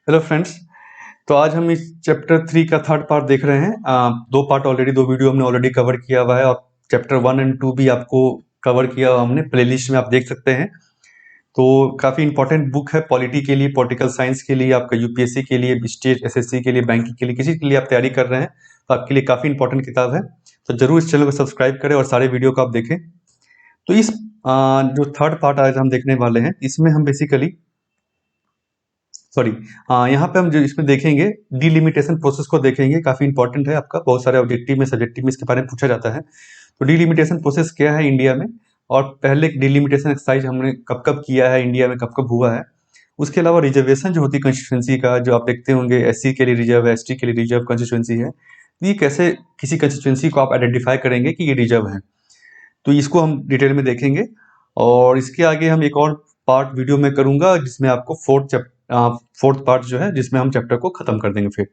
Hello friends. तो आज हम इस चैप्टर 3 का थर्ड पार्ट देख रहे हैं। दो पार्ट ऑलरेडी, दो वीडियो हमने ऑलरेडी कवर किया हुआ है और चैप्टर 1 एंड 2 भी आपको कवर किया हुआ हमने प्लेलिस्ट में, आप देख सकते हैं। तो काफ़ी इंपॉर्टेंट बुक है पॉलिटी के लिए, पॉलिटिकल साइंस के लिए, आपका यूपीएससी के लिए, स्टेट एसएससी के लिए, बैंकिंग के लिए, किसी के लिए आप तैयारी कर रहे हैं तो आपके लिए काफ़ी इंपॉर्टेंट किताब है। तो जरूर इस चैनल को सब्सक्राइब करें और सारे वीडियो को आप देखें। तो इस जो थर्ड पार्ट आज हम देखने वाले हैं, इसमें हम बेसिकली सॉरी यहाँ पे हम जो इसमें देखेंगे डिलिमिटेशन प्रोसेस को देखेंगे। काफी इंपॉर्टेंट है, आपका बहुत सारे ऑब्जेक्टिव में, सब्जेक्टिव में इसके बारे में पूछा जाता है। तो डिलिमिटेशन प्रोसेस क्या है इंडिया में, और पहले डिलिमिटेशन एक्सरसाइज हमने कब कब किया है इंडिया में, कब कब हुआ है। उसके अलावा रिजर्वेशन जो होती है कंस्टिट्यूंसी का, जो आप देखते होंगे एससी के लिए रिजर्व है, एसटी के लिए रिजर्व कंस्टिट्यूंसी है। तो ये कैसे किसी कंस्टिट्यूंसी को आप आइडेंटिफाई करेंगे कि ये रिजर्व है, तो इसको हम डिटेल में देखेंगे। और इसके आगे हम एक और पार्ट वीडियो में करूंगा जिसमें आपको फोर्थ पार्ट जो है, जिसमें हम चैप्टर को खत्म कर देंगे फिर।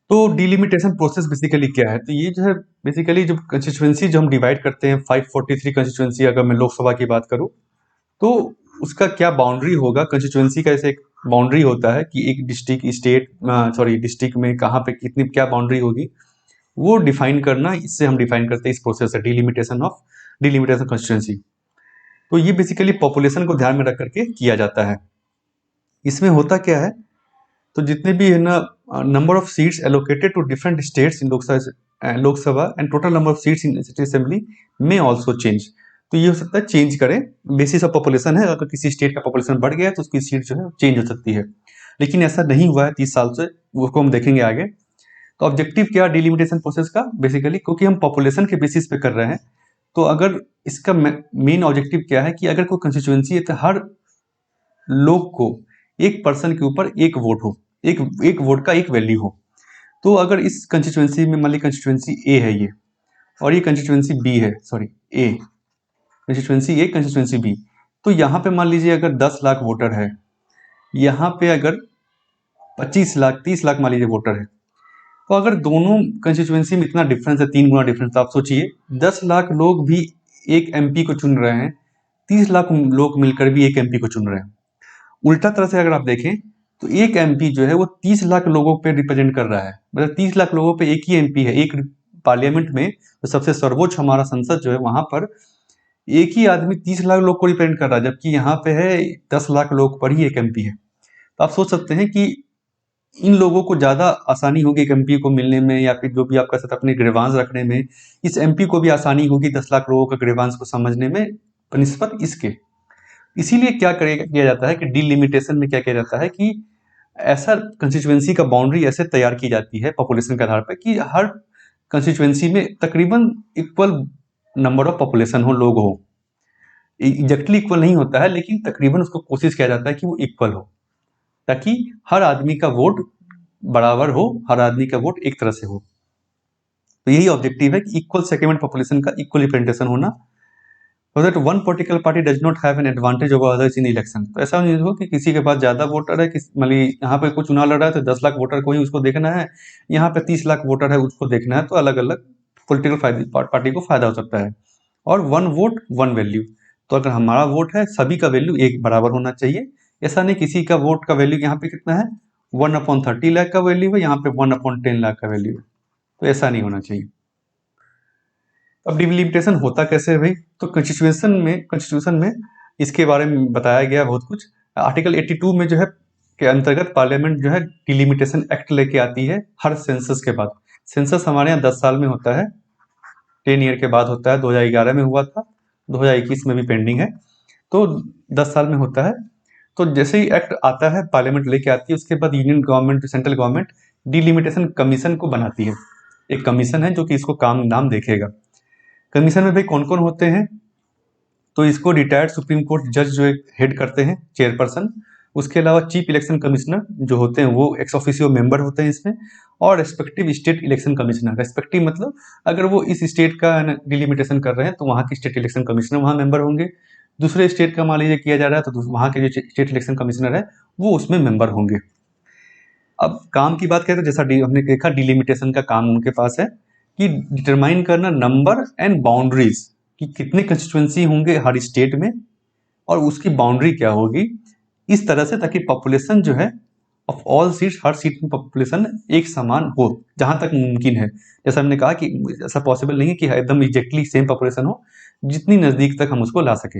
तो डिलिमिटेशन प्रोसेस बेसिकली क्या है, तो ये जो है बेसिकली जो कंस्टिट्यूंसी जो हम डिवाइड करते हैं 543 कंस्टिट्यूंसी, अगर मैं लोकसभा की बात करूं तो उसका क्या बाउंड्री होगा। कंस्टिट्यूंसी का ऐसे एक बाउंड्री होता है कि एक डिस्ट्रिक्ट में कहाँ पे कितनी क्या बाउंड्री होगी, वो डिफाइन करना, इससे हम डिफाइन करते हैं इस प्रोसेस से डिलिमिटेशन कंस्टिट्यूंसी। तो ये बेसिकली पॉपुलेशन को ध्यान में रख करके किया जाता है। इसमें होता क्या है, तो जितने भी है ना number of seats allocated to different states in Lok Sabha and total number of seats in state assembly में आल्सो चेंज। तो ये हो सकता है चेंज करें, बेसिस ऑफ पॉपुलेशन है, अगर किसी स्टेट का पॉपुलेशन बढ़ गया है तो उसकी सीट जो है चेंज हो सकती है। लेकिन ऐसा नहीं हुआ है 30 साल से, वो हम देखेंगे आगे। तो ऑब्जेक्टिव क्या डिलिमिटेशन प्रोसेस का, बेसिकली क्योंकि हम पॉपुलेशन के बेसिस पे कर रहे हैं, तो अगर इसका मेन ऑब्जेक्टिव क्या है कि अगर कोई कंस्टिट्यूएंसी है तो हर लोग को, एक पर्सन के ऊपर एक वोट हो, एक वोट का एक वैल्यू हो। तो अगर इस कंस्टिट्यूएंसी में मान ली कंस्टिट्यूएंसी ए है ये, और ये कंस्टिट्यूएंसी बी है, सॉरी ए कंस्टिट्यूएंसी ए कंस्टिट्यूएंसी बी, तो यहाँ पे मान लीजिए अगर 10 लाख वोटर है, यहाँ पे अगर 25 लाख 30 लाख मान लीजिए वोटर है, तो अगर दोनों कंस्टिट्यूएंसी में इतना डिफरेंस है, 3 गुना डिफरेंस, तो आप सोचिए 10 लाख लोग भी एक एमपी को चुन रहे हैं, 30 लाख लोग मिलकर भी एक एमपी को चुन रहे हैं। उल्टा तरह से अगर आप देखें तो एक एमपी जो है वो 30 लाख लोगों पे रिप्रेजेंट कर रहा है, मतलब 30 लाख लोगों पे एक ही एमपी है। एक पार्लियामेंट में तो सबसे सर्वोच्च हमारा संसद जो है, वहां पर एक ही आदमी 30 लाख लोग को रिप्रेजेंट कर रहा है, जबकि यहाँ पे है 10 लाख लोग पर ही एक एमपी है। तो आप सोच सकते हैं कि इन लोगों को ज्यादा आसानी होगी एक एमपी को मिलने में, या फिर जो भी आपका साथ अपने ग्रीवांस रखने में, इस एमपी को भी आसानी होगी 10 लाख लोगों का ग्रीवांस को समझने में बनिस्बत इसके। इसीलिए किया जाता है कि डिलिमिटेशन में क्या किया जाता है कि ऐसा कंस्टिट्यूएंसी का बाउंड्री ऐसे तैयार की जाती है पॉपुलेशन के आधार पर कि हर कंस्टिट्यूएंसी में तकरीबन इक्वल नंबर ऑफ पॉपुलेशन हो, लोग हो। एग्जैक्टली इक्वल नहीं होता है, लेकिन तकरीबन उसको कोशिश किया जाता है कि वो इक्वल हो, ताकि हर आदमी का वोट बराबर हो, हर आदमी का वोट एक तरह से हो। तो यही ऑब्जेक्टिव है कि इक्वल सेगमेंट पॉपुलेशन का इक्वल रिप्रेजेंटेशन होना, so that one political party does not have an advantage over others in election। तो ऐसा नहीं हो कि किसी के पास ज्यादा वोटर है, मान ली यहाँ पे कोई चुनाव लड़ रहा है तो 10 लाख वोटर को ही उसको देखना है, यहाँ पे 30 लाख वोटर है उसको देखना है, तो अलग अलग पॉलिटिकल पार्टी को फायदा हो सकता है। और वन वोट वन वैल्यू, तो अगर हमारा वोट है सभी का वैल्यू एक बराबर होना चाहिए। ऐसा नहीं किसी का वोट का वैल्यू यहाँ पे कितना है 1/30 लाख का वैल्यू है, यहाँ पे 1/10 लाख का वैल्यू है, तो ऐसा नहीं होना चाहिए। अब डिलिमिटेशन होता कैसे है भाई, तो कंस्टिट्यूशन में इसके बारे में बताया गया बहुत कुछ। आर्टिकल 82 में जो है के अंतर्गत पार्लियामेंट जो है डिलिमिटेशन एक्ट लेके आती है हर सेंसस के बाद। सेंसस हमारे यहाँ 10 साल में होता है, 10 ईयर के बाद होता है। 2011 में हुआ था, 2021 में भी पेंडिंग है, तो 10 साल में होता है। तो जैसे ही एक्ट आता है, पार्लियामेंट लेके आती है, उसके बाद union government, central government delimitation commission को बनाती है। एक कमीशन है जो कि इसको काम नाम देखेगा। कमीशन में भाई कौन कौन होते हैं, तो इसको रिटायर्ड सुप्रीम कोर्ट जज जो हेड करते हैं, चेयरपर्सन। उसके अलावा चीफ इलेक्शन कमिश्नर जो होते हैं वो एक्स ऑफिशियो मेंबर होते हैं इसमें, और respective state election commissioner. Respective मतलब अगर वो इस स्टेट का डिलिमिटेशन कर रहे हैं तो वहाँ के स्टेट इलेक्शन कमिश्नर वहाँ मेंबर होंगे। दूसरे स्टेट का मान लीजिए किया जा रहा है तो वहाँ के जो स्टेट इलेक्शन कमिश्नर है वो उसमें मेंबर होंगे। अब काम की बात करें तो जैसा हमने देखा डिलिमिटेशन का काम उनके पास है कि डिटरमाइन करना नंबर एंड बाउंड्रीज, कि कितने कंस्टिट्यूएंसी होंगे हर स्टेट में और उसकी बाउंड्री क्या होगी, इस तरह से, ताकि पॉपुलेशन जो है of all seats, her seat में पॉपुलेशन एक समान हो जहां तक मुमकिन है। जैसा हमने कहा कि ऐसा पॉसिबल नहीं है कि एकदम एग्जैक्टली सेम पॉपुलेशन हो, जितनी नज़दीक तक हम उसको ला सके।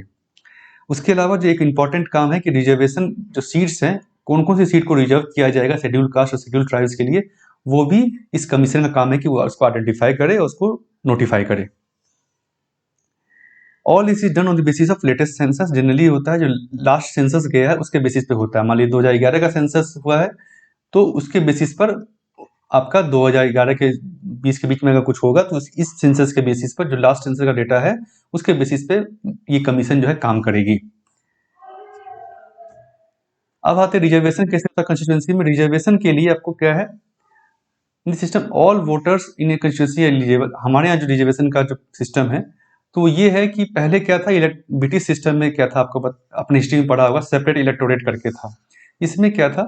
उसके अलावा जो एक इम्पॉर्टेंट काम है कि रिजर्वेशन जो सीट्स हैं, कौन कौन सी सीट को रिजर्व किया जाएगा शेड्यूल कास्ट और शेड्यूल ट्राइब्स के लिए, वो भी इस कमीशन का काम है कि वो उसको आइडेंटिफाई करे और उसको नोटिफाई करे। All this is done on the basis of latest census. Generally होता है जो लास्ट सेंसस गया है उसके बेसिस पे होता है। मान लीजिए 2011 का सेंसस हुआ है तो उसके बेसिस पर आपका 2011 के 20 के बीच में अगर कुछ होगा तो इस सेंसस के बेसिस पर जो लास्ट सेंसस का डेटा है उसके बेसिस पे ये कमीशन जो है काम करेगी। अब आते रिजर्वेशन कैसे होता है कंस्टिट्यूएंसी में। रिजर्वेशन के लिए आपको क्या है, in system all voters in a constituency eligible. हमारे यहाँ जो रिजर्वेशन का जो सिस्टम है तो ये है कि पहले क्या था, ब्रिटिश सिस्टम में क्या था, आपको अपने हिस्ट्री में पढ़ा होगा, सेपरेट इलेक्टोरेट करके था। इसमें क्या था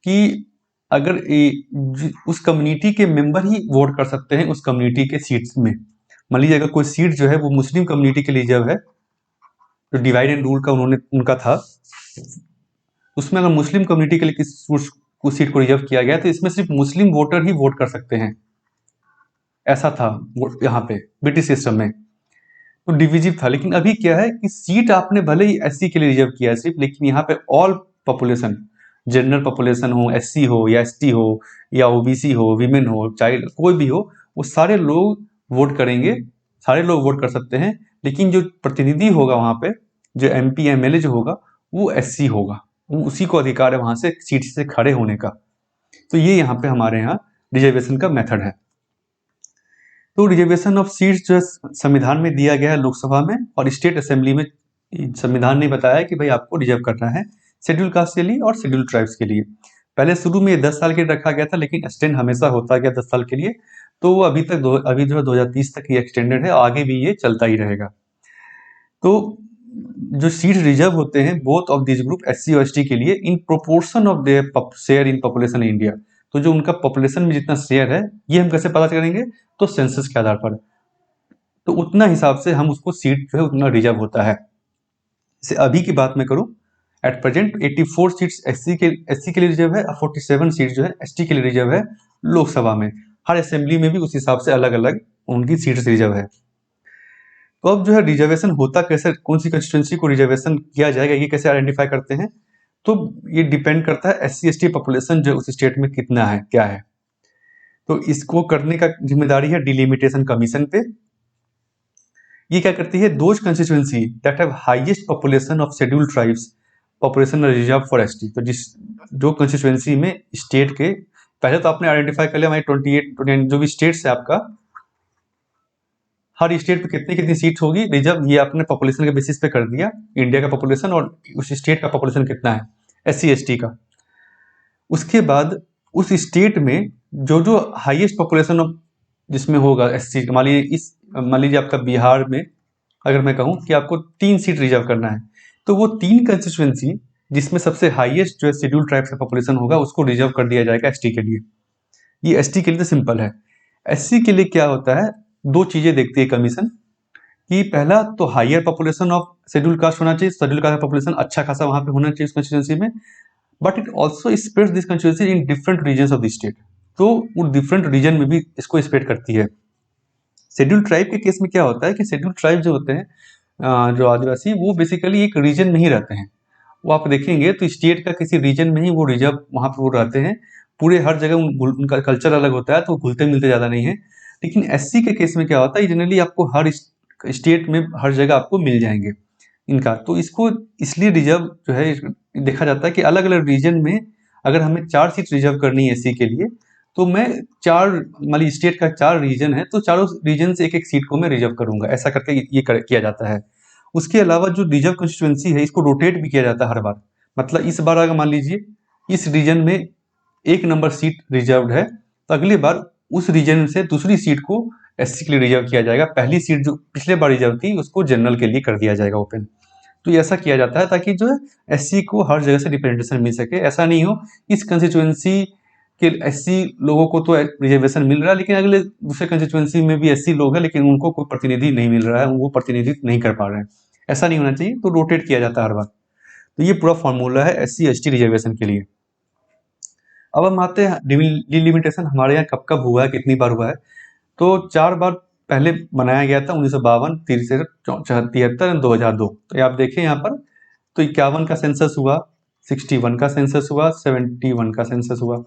कि अगर उस कम्युनिटी के मेंबर ही वोट कर सकते हैं उस कम्युनिटी के सीट्स में। मान लीजिए अगर कोई सीट जो है वो मुस्लिम कम्युनिटी के लिए रिजर्व है, जो डिवाइड एंड रूल का उनका था, उसमें अगर मुस्लिम कम्युनिटी के लिए उस सीट को रिजर्व किया गया तो इसमें सिर्फ मुस्लिम वोटर ही वोट कर सकते हैं। ऐसा था यहाँ पे ब्रिटिश सिस्टम में, तो डिविजिव था। लेकिन अभी क्या है कि सीट आपने भले ही एससी के लिए रिजर्व किया है सिर्फ, लेकिन यहाँ पे ऑल पॉपुलेशन, जनरल पॉपुलेशन हो, एससी हो या एसटी हो या ओबीसी हो, विमेन हो, चाइल्ड कोई भी हो, वो सारे लोग वोट करेंगे, सारे लोग वोट कर सकते हैं। लेकिन जो प्रतिनिधि होगा वहाँ पे, जो एमपी एमएलए जो होगा वो एससी होगा, वो उसी को अधिकार है वहाँ से सीट से खड़े होने का। तो ये यहाँ पे हमारे यहाँ रिजर्वेशन का मेथड है। तो रिजर्वेशन ऑफ सीट्स जो है संविधान में दिया गया है लोकसभा में, और स्टेट असेंबली में संविधान ने बताया कि भाई आपको रिजर्व करना है शेड्यूल कास्ट के लिए और शेड्यूल ट्राइब्स के लिए। पहले शुरू में 10 साल के लिए रखा गया था, लेकिन एक्सटेंड हमेशा होता गया 10 साल के लिए। तो वो अभी जो है 2030 तक ये एक्सटेंडेड है, आगे भी ये चलता ही रहेगा। तो जो सीट रिजर्व होते हैं both of this group SC और एसटी के लिए in proportion of their share in population in India. तो जो उनका पॉपुलेशन में जितना शेयर है ये हम कैसे पता करेंगे, तो सेंसस के आधार पर। तो उतना हिसाब से हम उसको सीट जो है उतना रिजर्व होता है। जैसे अभी की बात मैं करूं, एट प्रेजेंट 84 सीट्स एससी के लिए रिजर्व है और 47 सीट जो है एसटी के लिए रिजर्व है लोकसभा में। हर असेंबली में भी उस हिसाब से अलग अलग उनकी सीट्स रिजर्व है। तो अब जो है रिजर्वेशन होता कैसे, कौन सी कंस्टिट्यूंसी को रिजर्वेशन किया जाएगा, ये कैसे आइडेंटिफाई करते हैं, तो ये डिपेंड करता है एससी एसटी पॉपुलेशन जो उस स्टेट में कितना है, क्या है। तो इसको करने का जिम्मेदारी है डिलिमिटेशन कमीशन पे। ये क्या करती है, those constituency that have highest population of schedule tribes population reserve for ST. तो जो कंस्टिट्यूंसी में स्टेट के, पहले तो आपने आइडेंटिफाई कर लिया हमारे 28 जो भी स्टेट्स है आपका, हर स्टेट पे कितनी कितनी सीट होगी रिजर्व, ये आपने पॉपुलेशन के बेसिस पे कर दिया, इंडिया का पॉपुलेशन और उस स्टेट का पॉपुलेशन कितना है एससी एसटी का। उसके बाद उस स्टेट में जो जो हाईएस्ट पॉपुलेशन ऑफ जिसमें होगा एससी, मान लीजिए आपका बिहार में अगर मैं कहूँ कि आपको 3 सीट रिजर्व करना है, तो वो 3 कंस्टिट्यूएंसी जिसमें सबसे हाईएस्ट जो है शेड्यूल ट्राइब्स का पॉपुलेशन होगा उसको रिजर्व कर दिया जाएगा एसटी के लिए। ये एसटी के लिए तो सिंपल है। एससी के लिए क्या होता है, 2 चीजें देखती है कमीशन कि पहला तो higher population of schedule caste होना चाहिए, शेड्यूल कास्ट का पॉपुलेशन अच्छा खासा वहां पे होना चाहिए उस कंस्टिट्यूएंसी में, but it also spreads this constituency in different regions of the state. तो वो डिफरेंट रीजन में भी इसको स्प्रेड करती है। शेड्यूल ट्राइब के केस में क्या होता है कि शेड्यूल ट्राइब जो होते हैं जो आदिवासी, वो बेसिकली एक रीजन में ही रहते हैं। वो आप देखेंगे तो स्टेट का किसी रीजन में ही वो रिजर्व वहां पर वो रहते हैं, पूरे हर जगह उनका कल्चर अलग होता है तो घुलते मिलते ज़्यादा नहीं है। लेकिन एससी के केस में क्या होता है, जनरली आपको हर स्टेट में हर जगह आपको मिल जाएंगे इनका। तो इसको इसलिए रिजर्व जो है देखा जाता है कि अलग अलग रीजन में अगर हमें 4 सीट रिजर्व करनी है एससी के लिए, तो मैं 4 मान लीजिए स्टेट का 4 रीजन है तो चारों रीजन से एक एक सीट को मैं रिजर्व करूंगा, ऐसा करके ये किया जाता है। उसके अलावा जो रिजर्व कंस्टिट्यूएंसी है इसको रोटेट भी किया जाता है हर बार। मतलब इस बार अगर मान लीजिए इस रीजन में 1 नंबर सीट रिजर्व है, तो अगली बार उस रीजन से दूसरी सीट को एससी के लिए रिजर्व किया जाएगा। पहली सीट जो पिछले बार रिजर्व थी उसको जनरल के लिए कर दिया जाएगा ओपन। तो ऐसा किया जाता है ताकि जो है एससी को हर जगह से रिप्रेजेंटेशन मिल सके। ऐसा नहीं हो इस कंस्टिट्यूएंसी कि एससी लोगों को तो रिजर्वेशन मिल रहा है लेकिन अगले दूसरे कंस्टिट्यूएंसी में भी एससी लोग हैं लेकिन उनको कोई प्रतिनिधि नहीं मिल रहा है, वो प्रतिनिधित्व नहीं कर पा रहे हैं। ऐसा नहीं होना चाहिए, तो रोटेट किया जाता है हर बार। तो ये पूरा फॉर्मूला है एससी एसटी रिजर्वेशन के लिए। अब हम आते हैं डिलिमिटेशन हमारे यहाँ कब कब हुआ है, कितनी बार हुआ है। तो 4 बार पहले बनाया गया था, 1952, 63, 73, 2002। तो आप देखें यहाँ पर, तो 51 का सेंसस हुआ, 61 का सेंसस हुआ, 71 का सेंसस हुआ।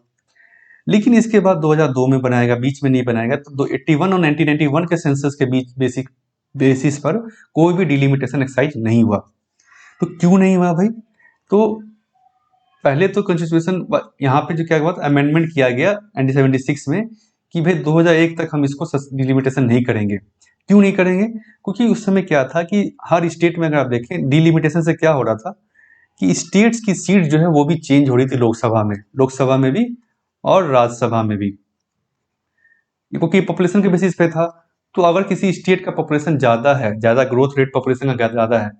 लेकिन इसके बाद 2002 में बनाएगा, बीच में नहीं बनाएगा। तो 81 और 1991 के सेंसस के बीच बेसिस पर कोई भी डिलिमिटेशन एक्सरसाइज नहीं हुआ। तो क्यों नहीं हुआ भाई? तो पहले तो कॉन्स्टिट्यूशन यहाँ पे जो क्या हुआ, अमेंडमेंट किया गया 1976 में कि भाई 2001 तक हम इसको डिलिमिटेशन नहीं करेंगे। क्यों नहीं करेंगे? क्योंकि उस समय क्या था कि हर स्टेट में अगर आप देखें, डिलिमिटेशन से क्या हो रहा था कि स्टेट्स की सीट जो है वो भी चेंज हो रही थी लोकसभा में भी और राज्यसभा में भी, क्योंकि पॉपुलेशन के बेसिस पे था। तो अगर किसी स्टेट का पॉपुलेशन ज़्यादा है, ज़्यादा ग्रोथ रेट पॉपुलेशन का ज़्यादा है,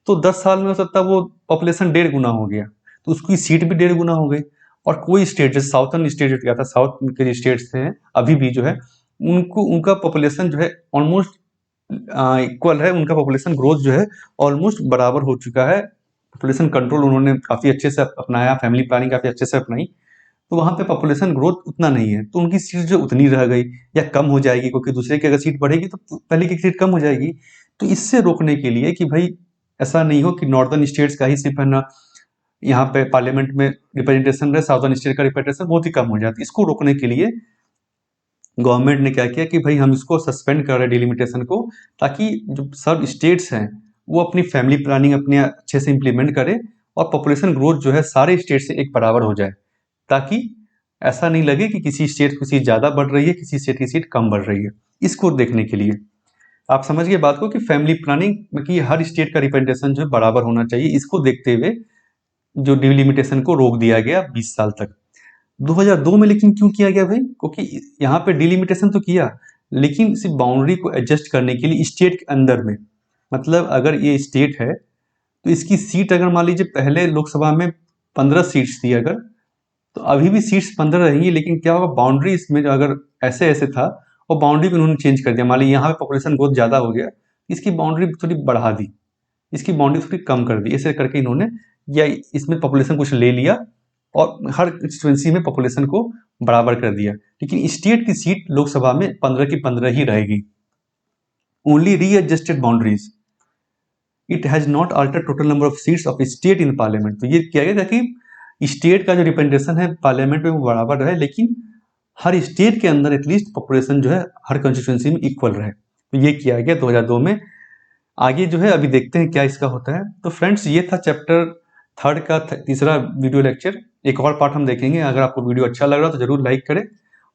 तो 10 साल में हो सकता है वो पॉपुलेशन 1.5 गुना हो गया, तो उसकी सीट भी 1.5 गुना हो गई। और कोई स्टेट, जैसे साउथर्न स्टेट जो क्या था, साउथ के जो स्टेट्स थे अभी भी जो है, उनका पॉपुलेशन जो है ऑलमोस्ट इक्वल है, उनका पॉपुलेशन ग्रोथ जो है ऑलमोस्ट बराबर हो चुका है। पॉपुलेशन कंट्रोल उन्होंने काफ़ी अच्छे से अपनाया, फैमिली प्लानिंग काफ़ी अच्छे से अपनाई, तो वहाँ पे पॉपुलेशन ग्रोथ उतना नहीं है, तो उनकी सीट जो उतनी रह गई या कम हो जाएगी, क्योंकि दूसरे की अगर सीट बढ़ेगी तो पहले की सीट कम हो जाएगी। तो इससे रोकने के लिए कि भाई ऐसा नहीं हो कि नॉर्दर्न स्टेट्स का ही सिर्फ है ना यहाँ पे पार्लियामेंट में रिप्रेजेंटेशन रहे, साउदर्न स्टेट का रिप्रेजेंटेशन बहुत ही कम हो जाती है। इसको रोकने के लिए गवर्नमेंट ने क्या किया कि भाई हम इसको सस्पेंड कर रहे हैं डिलिमिटेशन को, ताकि जो सब स्टेट्स हैं वो अपनी फैमिली प्लानिंग अपने अच्छे से इम्प्लीमेंट करें और पॉपुलेशन ग्रोथ जो है सारे स्टेट से एक बराबर हो जाए, ताकि ऐसा नहीं लगे कि किसी स्टेट की सीट ज़्यादा बढ़ रही है, किसी स्टेट की सीट कम बढ़ रही है। इसको देखने के लिए आप समझ गए बात को कि फैमिली प्लानिंग में कि हर स्टेट का रिप्रेजेंटेशन जो है बराबर होना चाहिए। इसको देखते हुए जो डिलिमिटेशन को रोक दिया गया 20 साल तक। 2002 में लेकिन क्यों किया गया भाई? क्योंकि यहाँ पे डिलिमिटेशन तो किया, लेकिन सिर्फ बाउंड्री को एडजस्ट करने के लिए स्टेट के अंदर में। मतलब अगर ये स्टेट है तो इसकी सीट अगर मान लीजिए पहले लोकसभा में 15 सीट्स थी अगर, तो अभी भी सीट्स 15 रहेंगी, लेकिन क्या होगा, बाउंड्री इसमें जो अगर ऐसे ऐसे था वो बाउंड्री को उन्होंने चेंज कर दिया। मान लीजिए यहाँ पे पॉपुलेशन बहुत ज़्यादा हो गया, इसकी बाउंड्री थोड़ी बढ़ा दी, इसकी बाउंड्री थोड़ी कम कर दी, ऐसे करके इन्होंने, या इसमें पॉपुलेशन कुछ ले लिया और हर कंस्टिट्यूंसी में पॉपुलेशन को बराबर कर दिया। लेकिन स्टेट की सीट लोकसभा में 15 की 15 ही रहेगी। Only readjusted boundaries, it has not alter total number of seats of state in parliament. तो ये किया गया कि स्टेट का जो रिप्रेजेंटेशन है पार्लियामेंट में वो बराबर रहे, लेकिन हर स्टेट के अंदर एटलीस्ट पॉपुलेशन जो है हर कंस्टिट्यूंसी में इक्वल रहे। तो ये किया गया 2002 में। आगे जो है अभी देखते हैं क्या इसका होता है। तो फ्रेंड्स ये था चैप्टर 3 का तीसरा वीडियो लेक्चर। एक और पार्ट हम देखेंगे। अगर आपको वीडियो अच्छा लग रहा है तो जरूर लाइक करें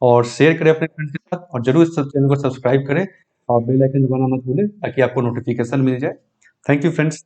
और शेयर करें अपने फ्रेंड्स के साथ, और जरूर इस चैनल को सब्सक्राइब करें और बेल आइकन दबाना मत भूलें ताकि आपको नोटिफिकेशन मिल जाए। Thank you friends.